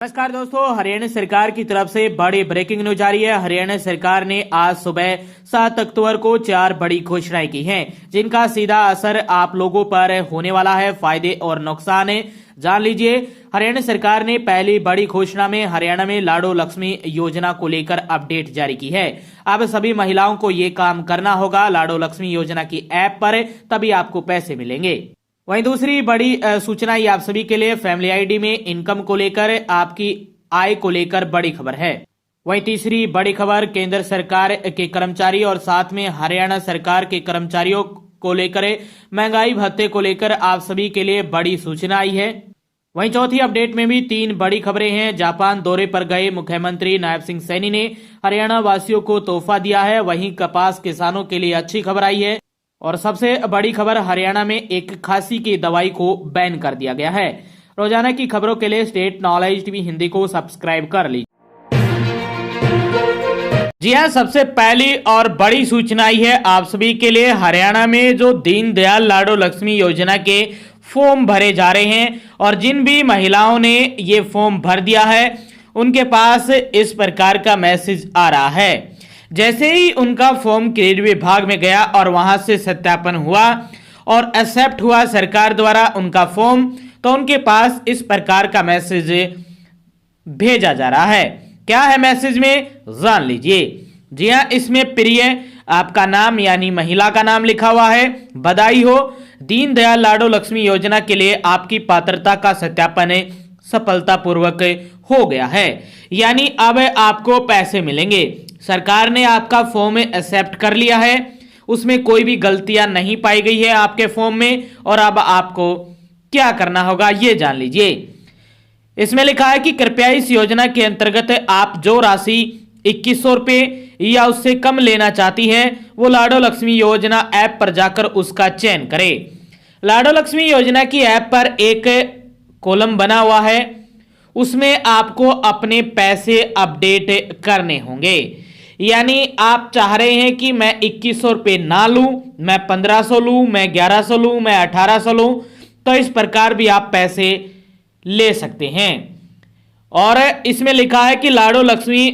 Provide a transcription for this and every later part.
नमस्कार दोस्तों, हरियाणा सरकार की तरफ से बड़ी ब्रेकिंग न्यूज आ रही है। हरियाणा सरकार ने आज सुबह 7 अक्टूबर को 4 बड़ी घोषणाएं की हैं, जिनका सीधा असर आप लोगों पर होने वाला है। फायदे और नुकसान जान लीजिए। हरियाणा सरकार ने पहली बड़ी घोषणा में हरियाणा में लाडो लक्ष्मी योजना को लेकर अपडेट जारी की है। अब सभी महिलाओं को ये काम करना होगा लाडो लक्ष्मी योजना की ऐप पर, तभी आपको पैसे मिलेंगे। वहीं दूसरी बड़ी सूचना ये आप सभी के लिए फैमिली आईडी में इनकम को लेकर, आपकी आय को लेकर बड़ी खबर है। वहीं तीसरी बड़ी खबर केंद्र सरकार के कर्मचारी और साथ में हरियाणा सरकार के कर्मचारियों को लेकर महंगाई भत्ते को लेकर आप सभी के लिए बड़ी सूचना आई है। वहीं चौथी अपडेट में भी 3 बड़ी खबरें हैं। जापान दौरे पर गए मुख्यमंत्री नायब सिंह सैनी ने हरियाणा वासियों को तोहफा दिया है। वहीं कपास किसानों के लिए अच्छी खबर आई है। और सबसे बड़ी खबर, हरियाणा में एक खांसी की दवाई को बैन कर दिया गया है। रोजाना की खबरों के लिए स्टेट नॉलेज टीवी हिंदी को सब्सक्राइब कर लीजिए। जी हां, सबसे पहली और बड़ी सूचना आई है आप सभी के लिए। हरियाणा में जो दीनदयाल लाडो लक्ष्मी योजना के फॉर्म भरे जा रहे हैं और जिन भी महिलाओं ने ये फॉर्म भर दिया है उनके पास इस प्रकार का मैसेज आ रहा है। जैसे ही उनका फॉर्म क्रेडिट विभाग में गया और वहां से सत्यापन हुआ और एक्सेप्ट हुआ सरकार द्वारा उनका फॉर्म, तो उनके पास इस प्रकार का मैसेज भेजा जा रहा है। क्या है मैसेज में, जान लीजिए। जी हां, इसमें प्रिय आपका नाम यानी महिला का नाम लिखा हुआ है। बधाई हो, दीनदयाल लाडो लक्ष्मी योजना के लिए आपकी पात्रता का सत्यापन सफलतापूर्वक हो गया है, यानी अब आपको पैसे मिलेंगे। सरकार ने आपका फॉर्म एक्सेप्ट कर लिया है, उसमें कोई भी गलतियां नहीं पाई गई है आपके फॉर्म में। और अब आपको क्या करना होगा ये जान लीजिए। इसमें लिखा है कि कृपया इस योजना के अंतर्गत आप जो राशि 2100 रुपये या उससे कम लेना चाहती हैं वो लाडो लक्ष्मी योजना ऐप पर जाकर उसका चयन करें। लाडो लक्ष्मी योजना की ऐप पर एक कॉलम बना हुआ है, उसमें आपको अपने पैसे अपडेट करने होंगे। यानी आप चाह रहे हैं कि मैं 2100 रुपये ना लूं, मैं 1500 लूं, मैं 1100 लूं, मैं 1800 लूं, तो इस प्रकार भी आप पैसे ले सकते हैं। और इसमें लिखा है कि लाडो लक्ष्मी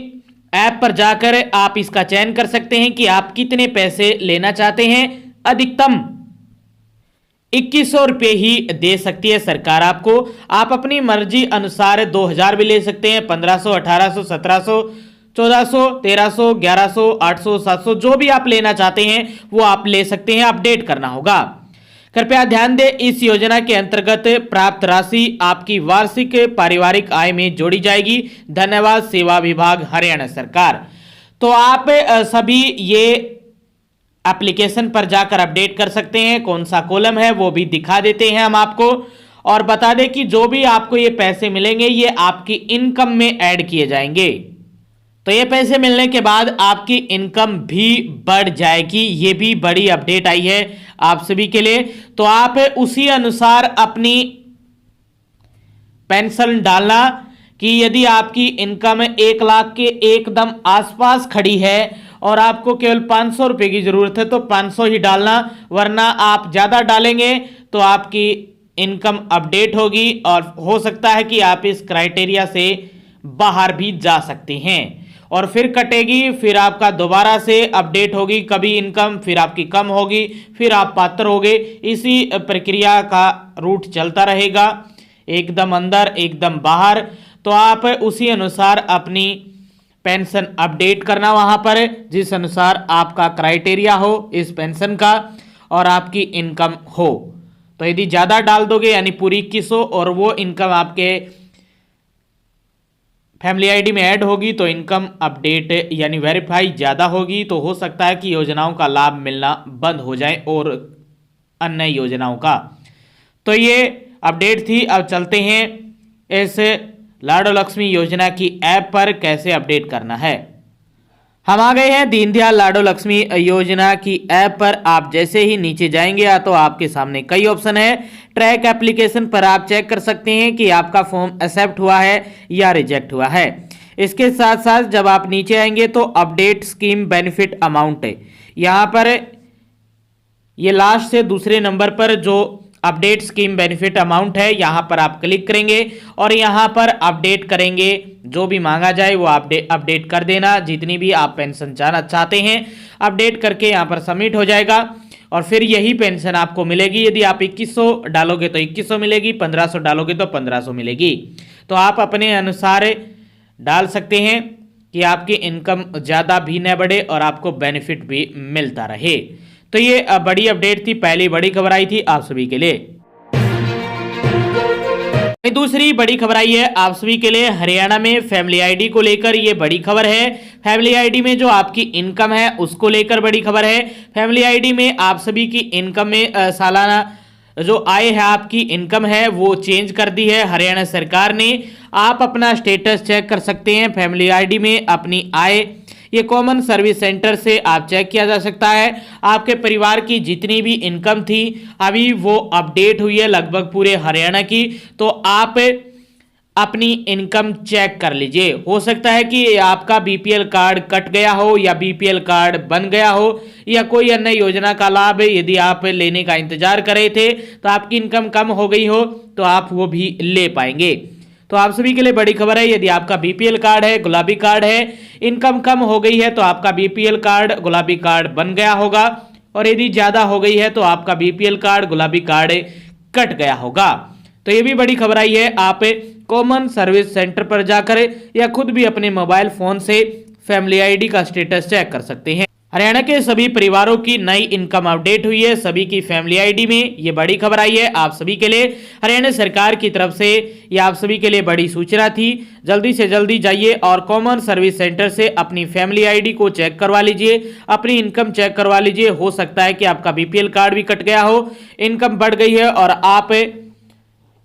ऐप पर जाकर आप इसका चयन कर सकते हैं कि आप कितने पैसे लेना चाहते हैं। अधिकतम 2100 रुपये ही दे सकती है सरकार आपको। आप अपनी मर्जी अनुसार 2000 भी ले सकते हैं, 1500, 1800, 1700, 1400, 1300, 1100, 800, 700, जो भी आप लेना चाहते हैं वो आप ले सकते हैं। अपडेट करना होगा। कृपया ध्यान दें, इस योजना के अंतर्गत प्राप्त राशि आपकी वार्षिक पारिवारिक आय में जोड़ी जाएगी। धन्यवाद, सेवा विभाग हरियाणा सरकार। तो आप सभी ये एप्लीकेशन पर जाकर अपडेट कर सकते हैं। कौन सा कॉलम है वो भी दिखा देते हैं हम आपको, और बता दें कि जो भी आपको ये पैसे मिलेंगे ये आपकी इनकम में ऐड किए जाएंगे। तो ये पैसे मिलने के बाद आपकी इनकम भी बढ़ जाएगी। ये भी बड़ी अपडेट आई है आप सभी के लिए। तो आप उसी अनुसार अपनी पेंशन डालना कि यदि आपकी इनकम 1 लाख के एकदम आसपास खड़ी है और आपको केवल 500 रुपये की जरूरत है तो 500 ही डालना, वरना आप ज्यादा डालेंगे तो आपकी इनकम अपडेट होगी और हो सकता है कि आप इस क्राइटेरिया से बाहर भी जा सकते हैं और फिर कटेगी, फिर आपका दोबारा से अपडेट होगी कभी इनकम, फिर आपकी कम होगी, फिर आप पात्र होगे। इसी प्रक्रिया का रूट चलता रहेगा, एकदम अंदर एकदम बाहर। तो आप उसी अनुसार अपनी पेंशन अपडेट करना वहां पर, जिस अनुसार आपका क्राइटेरिया हो इस पेंशन का और आपकी इनकम हो। तो यदि ज्यादा डाल दोगे यानी पूरी 2100 और वो इनकम आपके फैमिली आईडी में ऐड होगी तो इनकम अपडेट यानी वेरीफाई ज्यादा होगी, तो हो सकता है कि योजनाओं का लाभ मिलना बंद हो जाए और अन्य योजनाओं का। तो ये अपडेट थी। अब चलते हैं इस लाडो लक्ष्मी योजना की ऐप पर कैसे अपडेट करना है। हम आ गए हैं दीनदयाल लाडो लक्ष्मी योजना की ऐप पर। आप जैसे ही नीचे जाएंगे तो आपके सामने कई ऑप्शन है। ट्रैक एप्लीकेशन पर आप चेक कर सकते हैं कि आपका फॉर्म एक्सेप्ट हुआ है या रिजेक्ट हुआ है। इसके साथ साथ जब आप नीचे आएंगे तो अपडेट स्कीम बेनिफिट अमाउंट है, यहाँ पर ये लास्ट से दूसरे नंबर पर जो अपडेट स्कीम बेनिफिट अमाउंट है, यहाँ पर आप क्लिक करेंगे और यहाँ पर अपडेट करेंगे। जो भी मांगा जाए वो अपडेट कर देना, जितनी भी आप पेंशन जाना चाहते हैं अपडेट करके यहाँ पर सबमिट हो जाएगा और फिर यही पेंशन आपको मिलेगी। यदि आप 2100 डालोगे तो 2100 मिलेगी, 1500 डालोगे तो 1500 मिलेगी। तो आप अपने अनुसार डाल सकते हैं कि आपकी इनकम ज़्यादा भी न बढ़े और आपको बेनिफिट भी मिलता रहे। तो ये बड़ी अपडेट थी, पहली बड़ी खबर आई थी आप सभी के लिए। दूसरी बड़ी खबर आई है आप सभी के लिए हरियाणा में फैमिली आईडी को लेकर। ये बड़ी खबर है, फैमिली आईडी में जो आपकी इनकम है उसको लेकर बड़ी खबर है। फैमिली आईडी में आप सभी की इनकम में सालाना जो आय है, आपकी इनकम है वो चेंज कर दी है हरियाणा सरकार ने। आप अपना स्टेटस चेक कर सकते हैं फैमिली आईडी में अपनी आय, ये कॉमन सर्विस सेंटर से आप चेक किया जा सकता है। आपके परिवार की जितनी भी इनकम थी अभी वो अपडेट हुई है लगभग पूरे हरियाणा की। तो आप अपनी इनकम चेक कर लीजिए। हो सकता है कि आपका बीपीएल कार्ड कट गया हो या बीपीएल कार्ड बन गया हो या कोई अन्य योजना का लाभ यदि आप लेने का इंतजार कर रहे थे तो आपकी इनकम कम हो गई हो तो आप वो भी ले पाएंगे। तो आप सभी के लिए बड़ी खबर है, यदि आपका बीपीएल कार्ड है, गुलाबी कार्ड है, इनकम कम हो गई है तो आपका बीपीएल कार्ड गुलाबी कार्ड बन गया होगा और यदि ज्यादा हो गई है तो आपका बीपीएल कार्ड गुलाबी कार्ड कट गया होगा। तो ये भी बड़ी खबर आई है, आप कॉमन सर्विस सेंटर पर जाकर या खुद भी अपने मोबाइल फोन से फैमिली आईडी का स्टेटस चेक कर सकते हैं। हरियाणा के सभी परिवारों की नई इनकम अपडेट हुई है, सभी की फैमिली आईडी में। ये बड़ी खबर आई है आप सभी के लिए हरियाणा सरकार की तरफ से, ये आप सभी के लिए बड़ी सूचना थी। जल्दी से जल्दी जाइए और कॉमन सर्विस सेंटर से अपनी फैमिली आईडी को चेक करवा लीजिए, अपनी इनकम चेक करवा लीजिए। हो सकता है कि आपका बीपीएल कार्ड भी कट गया हो, इनकम बढ़ गई है और आप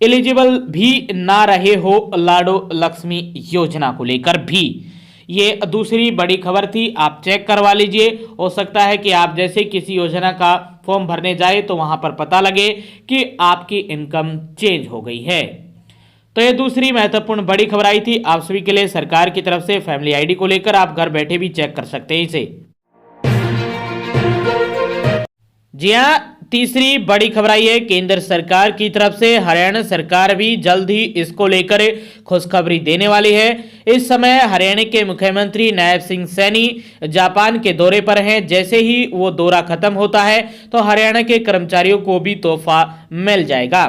एलिजिबल भी ना रहे हो लाडो लक्ष्मी योजना को लेकर भी। ये दूसरी बड़ी खबर थी, आप चेक करवा लीजिए। हो सकता है कि आप जैसे किसी योजना का फॉर्म भरने जाए तो वहां पर पता लगे कि आपकी इनकम चेंज हो गई है। तो ये दूसरी महत्वपूर्ण बड़ी खबर आई थी आप सभी के लिए सरकार की तरफ से फैमिली आईडी को लेकर। आप घर बैठे भी चेक कर सकते हैं इसे। जी हाँ, तीसरी बड़ी खबर आई है केंद्र सरकार की तरफ से। हरियाणा सरकार भी जल्द ही इसको लेकर खुशखबरी देने वाली है। इस समय हरियाणा के मुख्यमंत्री नायब सिंह सैनी जापान के दौरे पर हैं। जैसे ही वो दौरा खत्म होता है तो हरियाणा के कर्मचारियों को भी तोहफा मिल जाएगा।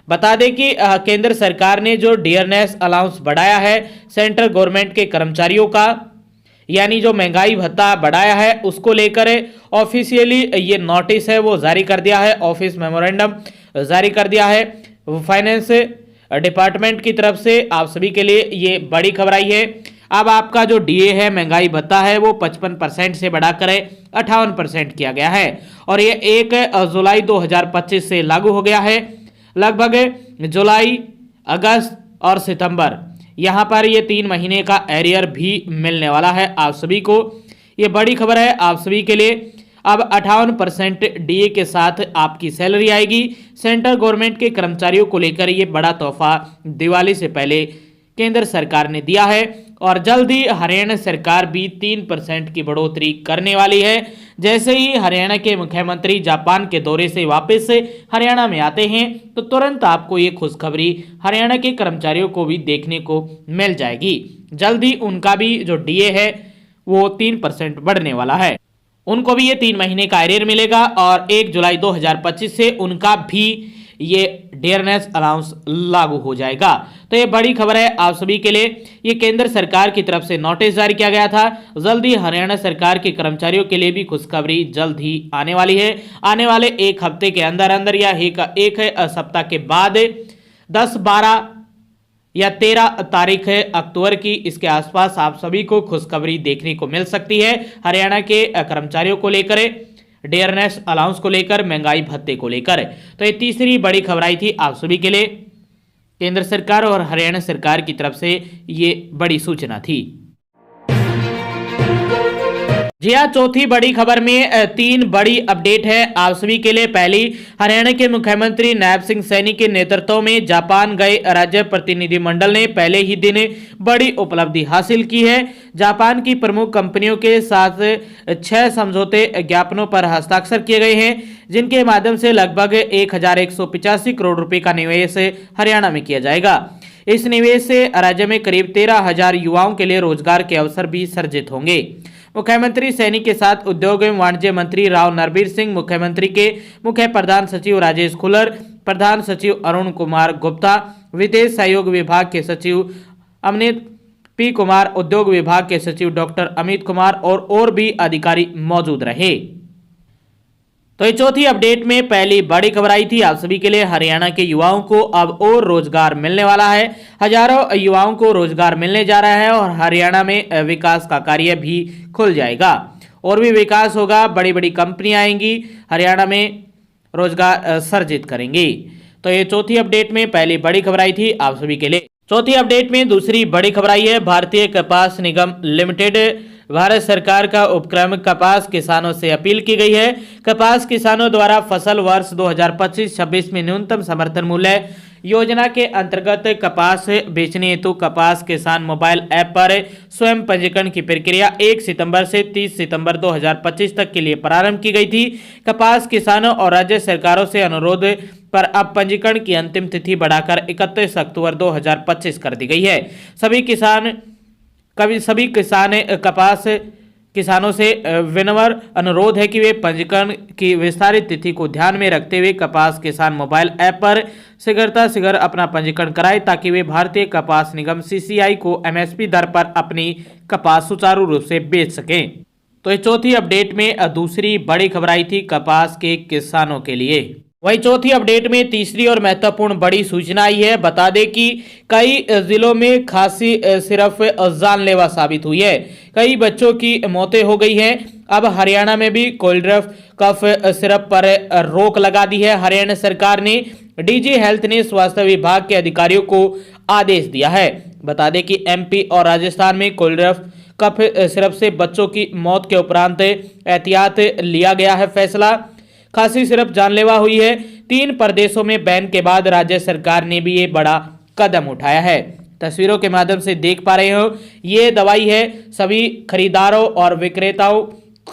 बता दें कि केंद्र सरकार ने जो डियरनेस अलाउंस बढ़ाया है सेंट्रल गवर्नमेंट के कर्मचारियों का, यानी जो महंगाई भत्ता बढ़ाया है उसको लेकर ऑफिशियली ये नोटिस है वो जारी कर दिया है, ऑफिस मेमोरेंडम जारी कर दिया है फाइनेंस डिपार्टमेंट की तरफ से। आप सभी के लिए ये बड़ी खबर आई है। अब आपका जो डीए है, महंगाई भत्ता है, वो 55% से बढ़ाकर 58% किया गया है और ये 1 जुलाई 2025 से लागू हो गया है। लगभग जुलाई, अगस्त और सितंबर, यहाँ पर ये 3 महीने का एरियर भी मिलने वाला है आप सभी को। ये बड़ी खबर है आप सभी के लिए। अब 58% डीए के साथ आपकी सैलरी आएगी। सेंट्रल गवर्नमेंट के कर्मचारियों को लेकर ये बड़ा तोहफा दिवाली से पहले केंद्र सरकार ने दिया है और जल्द ही हरियाणा सरकार भी 3% की बढ़ोतरी करने वाली है। जैसे ही हरियाणा के मुख्यमंत्री जापान के दौरे से वापस हरियाणा में आते हैं तो तुरंत आपको ये खुशखबरी हरियाणा के कर्मचारियों को भी देखने को मिल जाएगी। जल्द ही उनका भी जो डीए है वो 3% बढ़ने वाला है, उनको भी ये 3 महीने का एरियर मिलेगा और 1 जुलाई 2025 से उनका भी ये डियरनेस अलाउंस लागू हो जाएगा। तो ये बड़ी खबर है आप सभी के लिए। ये केंद्र सरकार की तरफ से नोटिस जारी किया गया था। जल्द ही हरियाणा सरकार के कर्मचारियों के लिए भी खुशखबरी जल्द ही आने वाली है। आने वाले 1 हफ्ते के अंदर अंदर या एक सप्ताह के बाद 10, 12 या 13 तारीख अक्टूबर की, इसके आसपास आप सभी को खुशखबरी देखने को मिल सकती है हरियाणा के कर्मचारियों को लेकर, डियरनेस अलाउंस को लेकर, महंगाई भत्ते को लेकर। तो ये तीसरी बड़ी खबर आई थी आप सभी के लिए। केंद्र सरकार और हरियाणा सरकार की तरफ से ये बड़ी सूचना थी। जी हाँ, चौथी बड़ी खबर में तीन बड़ी अपडेट है आप सभी के लिए। पहली, हरियाणा के मुख्यमंत्री नायब सिंह सैनी के नेतृत्व में जापान गए राज्य प्रतिनिधिमंडल ने पहले ही दिन बड़ी उपलब्धि हासिल की है। जापान की प्रमुख कंपनियों के साथ 6 समझौते ज्ञापनों पर हस्ताक्षर किए गए हैं, जिनके माध्यम से लगभग 1185 करोड़ रुपए का निवेश हरियाणा में किया जाएगा। इस निवेश से राज्य में करीब 13,000 युवाओं के लिए रोजगार के अवसर भी सृजित होंगे। मुख्यमंत्री सैनी के साथ उद्योग एवं वाणिज्य मंत्री राव नरबीर सिंह, मुख्यमंत्री के मुख्य प्रधान सचिव राजेश खुल्लर, प्रधान सचिव अरुण कुमार गुप्ता, विदेश सहयोग विभाग के सचिव अमनीत पी कुमार, उद्योग विभाग के सचिव डॉक्टर अमित कुमार और भी अधिकारी मौजूद रहे। तो ये चौथी अपडेट में पहली बड़ी खबर आई थी आप सभी के लिए। हरियाणा के युवाओं को अब और रोजगार मिलने वाला है। हजारों युवाओं को रोजगार मिलने जा रहा है और हरियाणा में विकास का कार्य भी खुल जाएगा और भी विकास होगा। बड़ी बड़ी कंपनियां आएंगी, हरियाणा में रोजगार सृजित करेंगी। तो ये चौथी अपडेट में पहली बड़ी खबर आई थी आप सभी के लिए। चौथी अपडेट में दूसरी बड़ी खबर आई है। भारतीय कपास निगम लिमिटेड, भारत सरकार का उपक्रम कपास किसानों से अपील की गई है। कपास किसानों द्वारा फसल वर्ष 2025-26 में न्यूनतम समर्थन मूल्य योजना के अंतर्गत कपास बेचने हेतु कपास किसान मोबाइल ऐप पर स्वयं पंजीकरण की प्रक्रिया 1 सितंबर से 30 सितंबर 2025 तक के लिए प्रारंभ की गई थी। कपास किसानों और राज्य सरकारों से अनुरोध पर अब पंजीकरण की अंतिम तिथि बढ़ाकर 31 अक्टूबर 2025 कर दी गई है। सभी कपास किसानों से विनम्र अनुरोध है कि वे पंजीकरण की विस्तारित तिथि को ध्यान में रखते हुए कपास किसान मोबाइल ऐप पर शीघ्र अपना पंजीकरण कराएं, ताकि वे भारतीय कपास निगम CCI को MSP दर पर अपनी कपास सुचारू रूप से बेच सकें। तो ये चौथी अपडेट में दूसरी बड़ी खबर आई थी कपास के किसानों के लिए। वही चौथी अपडेट में तीसरी और महत्वपूर्ण बड़ी सूचना आई है। बता दें कि कई जिलों में खांसी सिर्फ जानलेवा साबित हुई है। कई बच्चों की मौतें हो गई हैं। अब हरियाणा में भी कोल्ड कफ सिरप पर रोक लगा दी है। हरियाणा सरकार ने DG हेल्थ ने स्वास्थ्य विभाग के अधिकारियों को आदेश दिया है। बता दें कि MP और राजस्थान में कोल्ड कफ सिरप से बच्चों की मौत के उपरांत एहतियात लिया गया है फैसला। खांसी सिर्फ जानलेवा हुई है। 3 प्रदेशों में बैन के बाद राज्य सरकार ने भी ये बड़ा कदम उठाया है। तस्वीरों के माध्यम से देख पा रहे हो, ये दवाई है। सभी खरीदारों और विक्रेताओं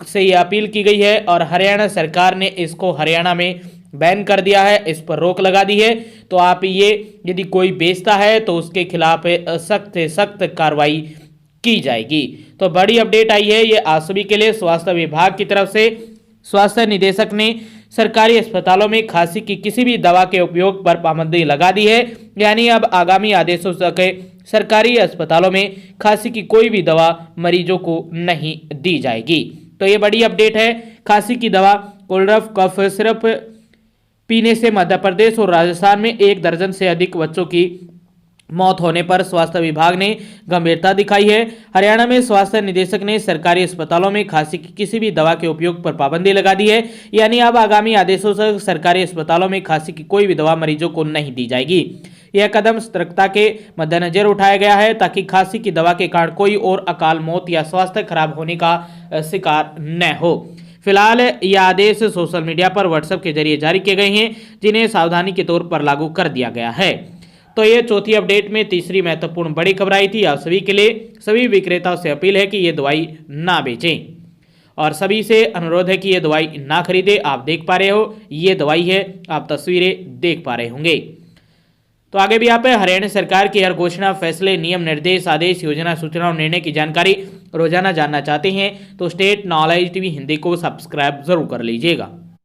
से ये अपील की गई है और हरियाणा सरकार ने इसको हरियाणा में बैन कर दिया है, इस पर रोक लगा दी है। तो आप ये यदि कोई बेचता है तो उसके खिलाफ सख्त से सख्त कार्रवाई की जाएगी। तो बड़ी अपडेट आई है ये आप सभी के लिए। स्वास्थ्य विभाग की तरफ से स्वास्थ्य निदेशक ने सरकारी अस्पतालों में खांसी की किसी भी दवा के उपयोग पर पाबंदी लगा दी है। यानी अब आगामी आदेशों तक सरकारी अस्पतालों में खांसी की कोई भी दवा मरीजों को नहीं दी जाएगी। तो ये बड़ी अपडेट है। खांसी की दवा कोल्ड कफ सिरप पीने से मध्य प्रदेश और राजस्थान में 1 दर्जन से अधिक बच्चों की मौत होने पर स्वास्थ्य विभाग ने गंभीरता दिखाई है। हरियाणा में स्वास्थ्य निदेशक ने सरकारी अस्पतालों में खांसी की किसी भी दवा के उपयोग पर पाबंदी लगा दी है। यानी अब आगामी आदेशों से सरकारी अस्पतालों में खांसी की कोई भी दवा मरीजों को नहीं दी जाएगी। यह कदम सतर्कता के मद्देनजर उठाया गया है, ताकि खांसी की दवा के कारण कोई और अकाल मौत या स्वास्थ्य खराब होने का शिकार न हो। फिलहाल यह आदेश सोशल मीडिया पर व्हाट्सएप के जरिए जारी किए गए हैं, जिन्हें सावधानी के तौर पर लागू कर दिया गया है। तो ये चौथी अपडेट में तीसरी महत्वपूर्ण बड़ी खबर आई थी आप सभी के लिए। सभी विक्रेताओं से अपील है कि ये दवाई ना बेचें और सभी से अनुरोध है कि ये दवाई ना खरीदें। आप देख पा रहे हो ये दवाई है, आप तस्वीरें देख पा रहे होंगे। तो आगे भी आप हरियाणा सरकार की हर घोषणा, फैसले, नियम, निर्देश, आदेश, योजना, सूचना और निर्णय की जानकारी रोजाना जानना चाहते हैं तो स्टेट नॉलेज TV हिंदी को सब्सक्राइब जरूर कर लीजिएगा।